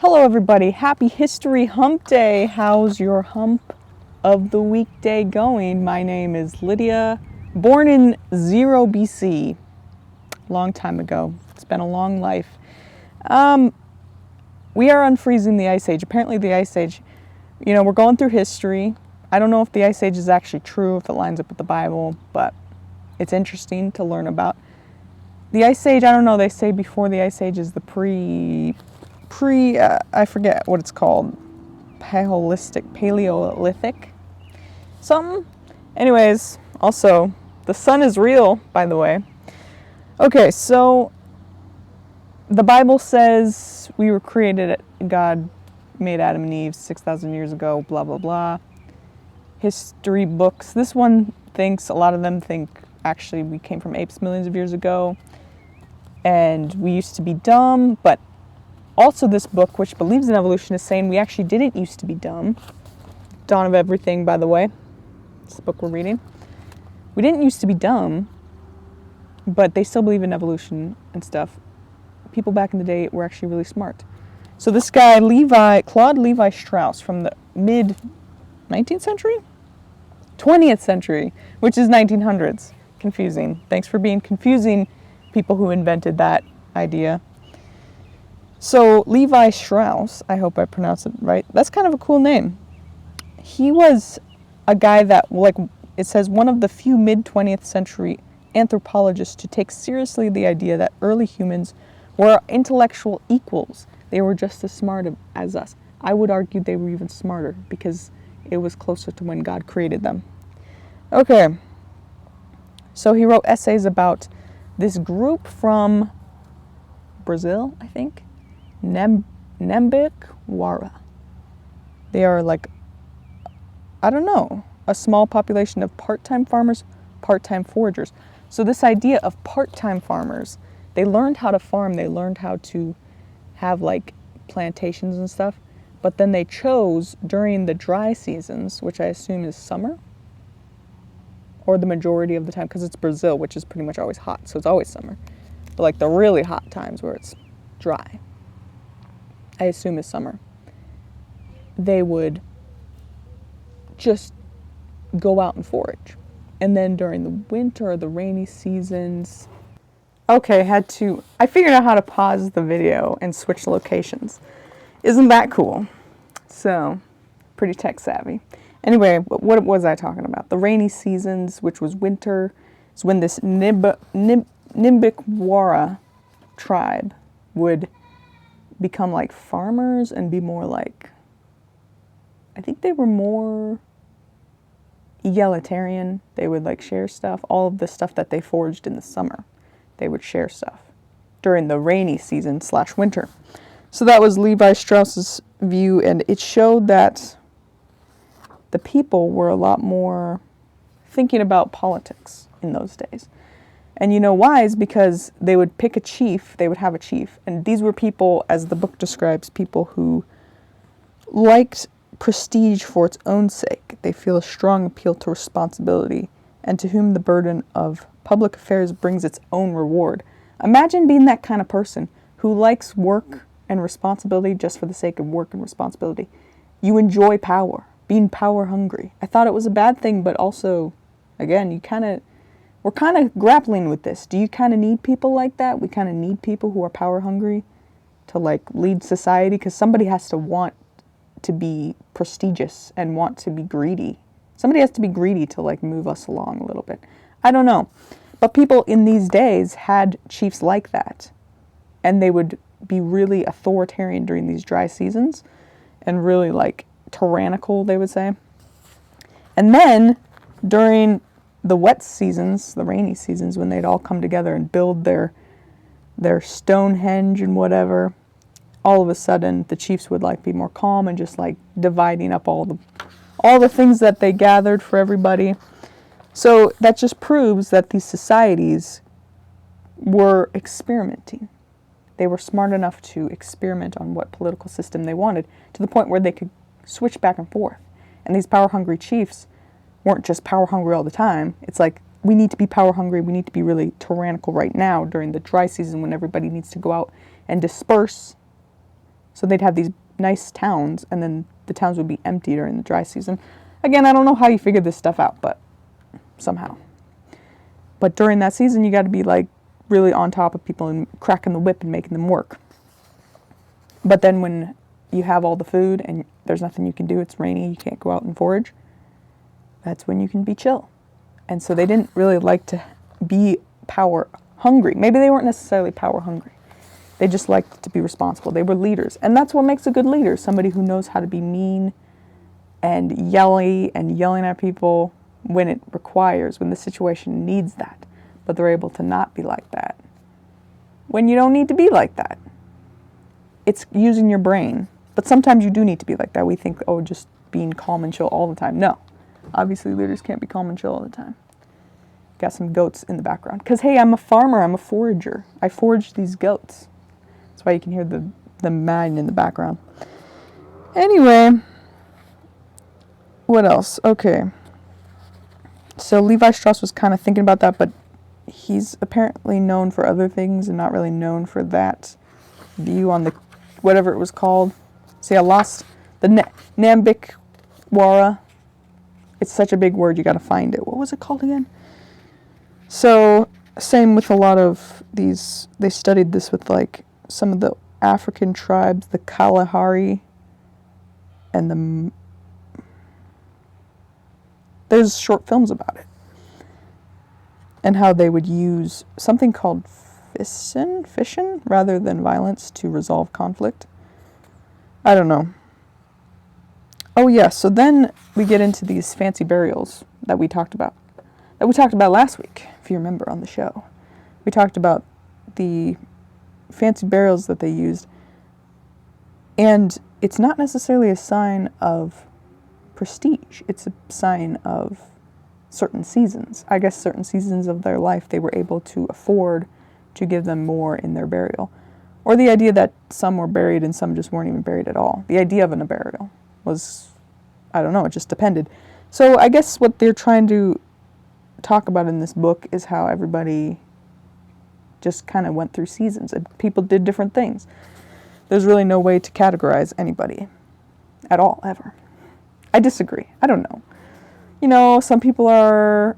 Hello everybody, happy History Hump Day. How's your hump of the weekday going? My name is Lydia, born in 0 BC, long time ago. It's been a long life. We are unfreezing the Ice Age. Apparently the Ice Age, we're going through history. I don't know if the Ice Age is actually true, if it lines up with the Bible, but it's interesting to learn about. The Ice Age, I don't know, they say before the Ice Age is the I forget what it's called, Paleolithic, something. Anyways, also, the sun is real, by the way. Okay, so the Bible says we were created, God made Adam and Eve 6,000 years ago, blah, blah, blah. History books, a lot of them think actually we came from apes millions of years ago, and we used to be dumb, but also this book, which believes in evolution, is saying we actually didn't used to be dumb. Dawn of Everything, by the way. It's the book we're reading. We didn't used to be dumb, but they still believe in evolution and stuff. People back in the day were actually really smart. So this guy, Claude Levi Strauss, from the mid-19th century? 20th century, which is 1900s. Confusing. Thanks for being confusing, people who invented that idea. So Levi Strauss, I hope I pronounced it right. That's kind of a cool name. He was a guy that, it says, one of the few mid-20th century anthropologists to take seriously the idea that early humans were intellectual equals. They were just as smart as us. I would argue they were even smarter because it was closer to when God created them. Okay. So he wrote essays about this group from Brazil, I think. Wara. They are a small population of part-time farmers, part-time foragers. So this idea of part-time farmers, they learned how to farm, they learned how to have plantations and stuff, but then they chose during the dry seasons, which I assume is summer, or the majority of the time, because it's Brazil, which is pretty much always hot, so it's always summer. But the really hot times where it's dry, I assume is summer, they would just go out and forage. And then during the winter or the rainy seasons, I figured out how to pause the video and switch locations. Isn't that cool? So, pretty tech savvy. Anyway, what was I talking about? The rainy seasons, which was winter, is when this Nimbikwara tribe would become farmers and be more I think they were more egalitarian. They would share stuff. All of the stuff that they foraged in the summer, they would share stuff during the rainy season / winter. So that was Levi Strauss's view, and it showed that the people were a lot more thinking about politics in those days. And you know why? Is because they would pick a chief, they would have a chief. And these were people, as the book describes, people who liked prestige for its own sake. They feel a strong appeal to responsibility, and to whom the burden of public affairs brings its own reward. Imagine being that kind of person who likes work and responsibility just for the sake of work and responsibility. You enjoy power, being power hungry. I thought it was a bad thing, but also, again, we're kind of grappling with this. Do you kind of need people like that? We kind of need people who are power hungry to lead society, because somebody has to want to be prestigious and want to be greedy. Somebody has to be greedy to move us along a little bit. I don't know. But people in these days had chiefs like that, and they would be really authoritarian during these dry seasons and really tyrannical, they would say. And then during the wet seasons, the rainy seasons, when they'd all come together and build their Stonehenge and whatever, all of a sudden the chiefs would be more calm and just dividing up all the things that they gathered for everybody. So that just proves that these societies were experimenting. They were smart enough to experiment on what political system they wanted, to the point where they could switch back and forth. And these power-hungry chiefs weren't just power-hungry all the time. It's we need to be power-hungry, we need to be really tyrannical right now during the dry season when everybody needs to go out and disperse So they'd have these nice towns, and then the towns would be empty during the dry season. Again, I don't know how you figured this stuff out, but somehow. But during that season, you got to be like really on top of people and cracking the whip and making them work. But then when you have all the food and there's nothing you can do, it's rainy, you can't go out and forage, that's when you can be chill. And so they didn't really like to be power hungry. Maybe they weren't necessarily power hungry. They just liked to be responsible. They were leaders. And that's what makes a good leader, somebody who knows how to be mean and yelling at people when it requires, when the situation needs that. But they're able to not be like that when you don't need to be like that. It's using your brain. But sometimes you do need to be like that. We think, oh, just being calm and chill all the time. No. Obviously, leaders can't be calm and chill all the time. Got some goats in the background. Because, hey, I'm a farmer. I'm a forager. I forage these goats. That's why you can hear the man in the background. Anyway, what else? Okay. So Levi Strauss was kind of thinking about that, but he's apparently known for other things and not really known for that view on the, whatever it was called. See, I lost the Nambic Wara. It's such a big word, you got to find it. What was it called again? So, same with a lot of these, they studied this with like some of the African tribes, the Kalahari, and there's short films about it. And how they would use something called fission rather than violence to resolve conflict. I don't know. Oh yeah, so then we get into these fancy burials that we talked about. That we talked about last week, if you remember on the show. We talked about the fancy burials that they used. And it's not necessarily a sign of prestige. It's a sign of certain seasons. I guess certain seasons of their life they were able to afford to give them more in their burial. Or the idea that some were buried and some just weren't even buried at all. The idea of a burial was, I don't know, it just depended. So I guess what they're trying to talk about in this book is how everybody just kind of went through seasons and people did different things. There's really no way to categorize anybody at all, ever. I disagree. I don't know. You know, some people are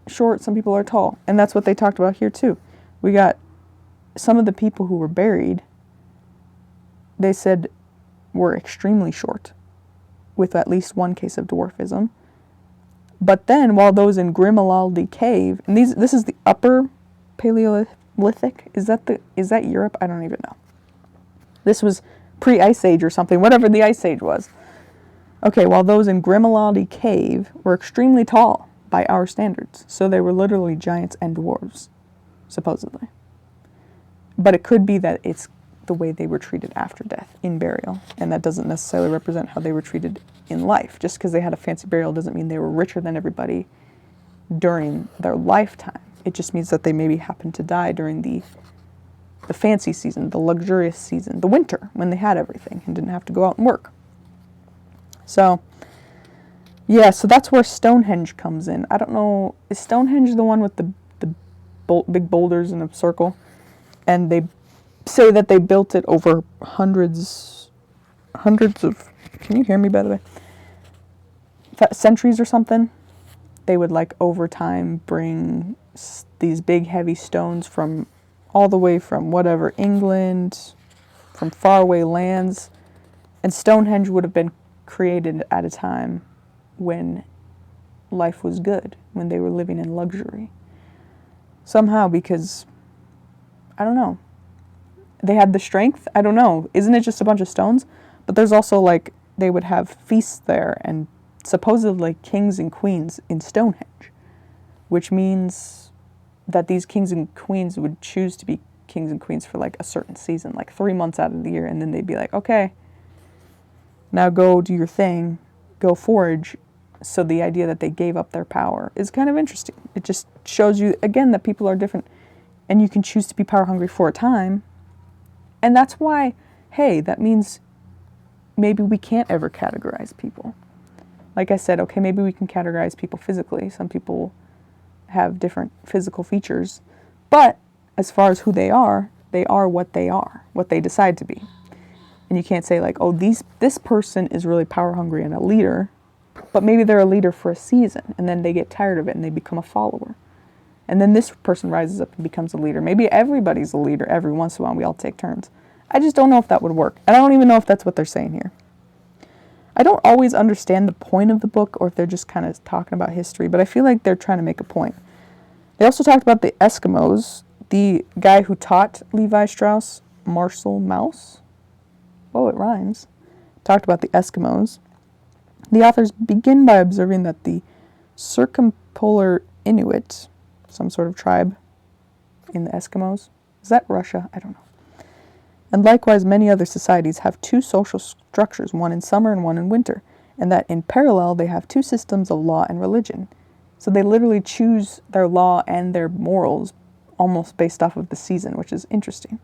short, some people are tall. And that's what they talked about here too. We got some of the people who were buried, they said were extremely short, with at least one case of dwarfism. But then, while those in Grimaldi Cave, and this is the upper Paleolithic, is that Europe? I don't even know. This was pre-Ice Age or something, whatever the Ice Age was. Okay, while those in Grimaldi Cave were extremely tall by our standards, so they were literally giants and dwarves, supposedly. But it could be that it's the way they were treated after death, in burial, and that doesn't necessarily represent how they were treated in life. Just because they had a fancy burial doesn't mean they were richer than everybody during their lifetime. It just means that they maybe happened to die during the fancy season, the luxurious season, the winter, when they had everything and didn't have to go out and work. So, yeah, so that's where Stonehenge comes in. I don't know, is Stonehenge the one with the big boulders in a circle? And they say that they built it over hundreds of, can you hear me by the way? Centuries or something. They would like over time bring these big heavy stones from all the way from whatever, England, from faraway lands. And Stonehenge would have been created at a time when life was good, when they were living in luxury. Somehow, because, I don't know, they had the strength, I don't know, isn't it just a bunch of stones? But there's also like, they would have feasts there, and supposedly kings and queens in Stonehenge, which means that these kings and queens would choose to be kings and queens for like a certain season, like 3 months out of the year, and then they'd be like, okay, now go do your thing, go forage. So the idea that they gave up their power is kind of interesting. It just shows you, again, that people are different, and you can choose to be power hungry for a time. And that's why, hey, that means maybe we can't ever categorize people. Like I said, okay, maybe we can categorize people physically. Some people have different physical features. But as far as who they are what they decide to be. And you can't say like, oh, this person is really power hungry and a leader, but maybe they're a leader for a season and then they get tired of it and they become a follower. And then this person rises up and becomes a leader. Maybe everybody's a leader every once in a while. We all take turns. I just don't know if that would work. And I don't even know if that's what they're saying here. I don't always understand the point of the book or if they're just kind of talking about history, but I feel like they're trying to make a point. They also talked about the Eskimos, the guy who taught Levi Strauss, Marcel Mauss. Oh, it rhymes. Talked about the Eskimos. The authors begin by observing that the circumpolar Inuit, some sort of tribe in the Eskimos, is that Russia? I don't know. And likewise, many other societies have two social structures, one in summer and one in winter, and that in parallel they have two systems of law and religion. So they literally choose their law and their morals almost based off of the season, which is interesting.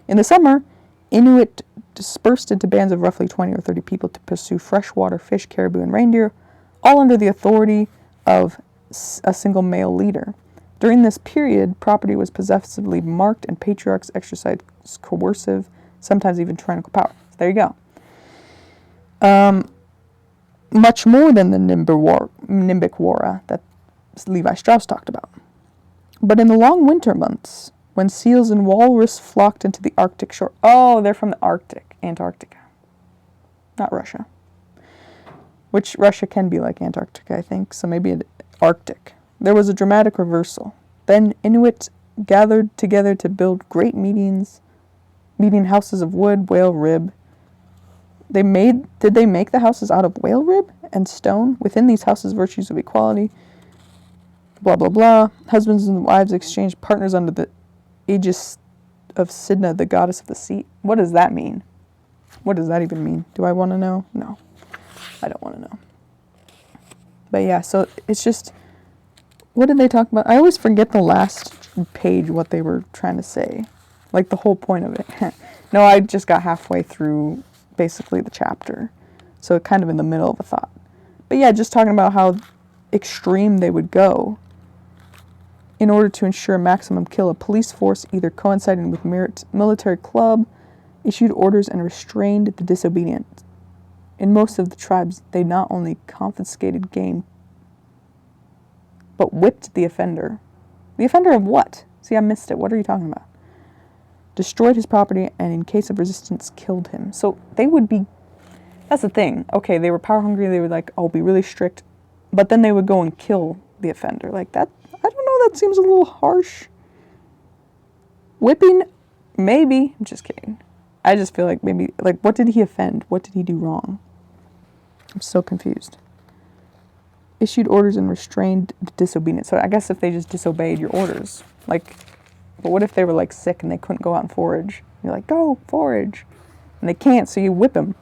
In the summer, Inuit dispersed into bands of roughly 20 or 30 people to pursue freshwater fish, caribou, and reindeer, all under the authority of a single male leader. During this period, property was possessively marked and patriarchs exercised coercive, sometimes even tyrannical power. So there you go. Much more than the Nimbic Wara that Levi Strauss talked about. But in the long winter months, when seals and walrus flocked into the Arctic shore. Oh, they're from the Arctic, Antarctica. Not Russia. Which Russia can be like Antarctica, I think, so maybe Arctic. There was a dramatic reversal. Then Inuit gathered together to build great meeting houses of wood, whale rib. Did they make the houses out of whale rib and stone? Within these houses, virtues of equality, blah, blah, blah. Husbands and wives exchanged partners under the aegis of Sidna, the goddess of the sea. What does that mean? What does that even mean? Do I want to know? No, I don't want to know. But yeah, so it's just, what did they talk about? I always forget the last page, what they were trying to say. Like the whole point of it. No, I just got halfway through basically the chapter. So kind of in the middle of a thought. But yeah, just talking about how extreme they would go in order to ensure maximum kill. A police force, either coinciding with military club, issued orders and restrained the disobedient. In most of the tribes, they not only confiscated game, but whipped the offender. The offender of what? See, I missed it. What are you talking about? Destroyed his property, and in case of resistance, killed him. So they would be, that's the thing. Okay, they were power hungry. They would like, oh, be really strict. But then they would go and kill the offender. Like that, I don't know, that seems a little harsh. Whipping, maybe. I'm just kidding. I just feel like maybe, like, what did he offend? What did he do wrong? I'm so confused. Issued orders and restrained the disobedient. So I guess if they just disobeyed your orders, like, but what if they were like sick and they couldn't go out and forage? You're like, go forage. And they can't, so you whip them.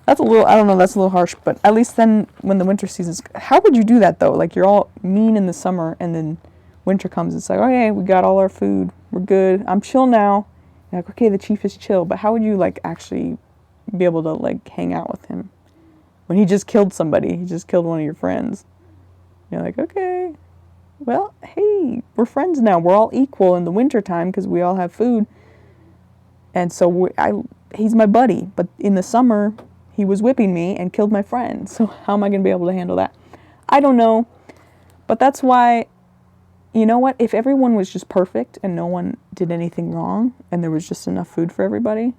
That's a little, I don't know, that's a little harsh, but at least then when the winter season's, how would you do that though? Like you're all mean in the summer and then winter comes, it's like, okay, we got all our food, we're good, I'm chill now. You're like, okay, the chief is chill, but how would you like actually be able to like hang out with him? When he just killed somebody, he just killed one of your friends. You're like, okay, well, hey, we're friends now, we're all equal in the winter time because we all have food. And so he's my buddy, but in the summer, he was whipping me and killed my friend. So how am I going to be able to handle that? I don't know. But that's why, you know what? If everyone was just perfect and no one did anything wrong and there was just enough food for everybody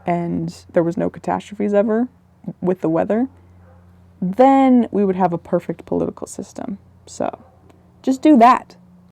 and there was no catastrophes ever with the weather, then we would have a perfect political system. So just do that.